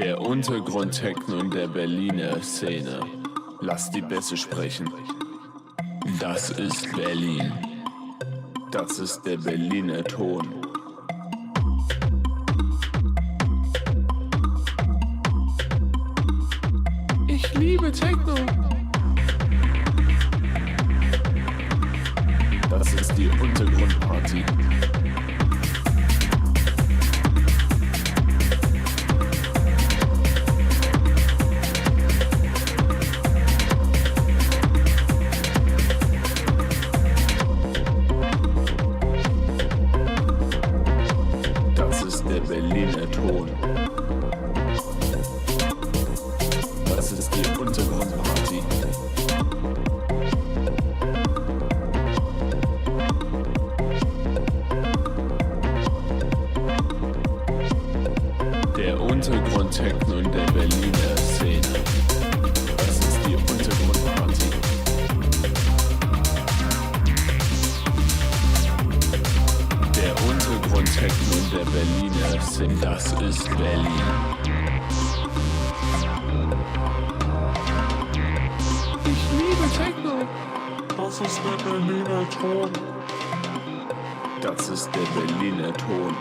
Der Untergrund-Techno in der Berliner Szene. Lass die Bässe sprechen. Das ist Berlin. Das ist der Berliner Ton. Ich liebe Techno. Das ist die Untergrundparty. Das ist der Berliner Ton. Das ist die Untergrundparty. Der Untergrund-Techno in der Berliner Szene. Das ist die Untergrundparty. Der Untergrund-Techno in der Berliner Szene. Das ist Berlin. Ich liebe Techno. Das ist der Berliner Ton. Das ist der Berliner Ton.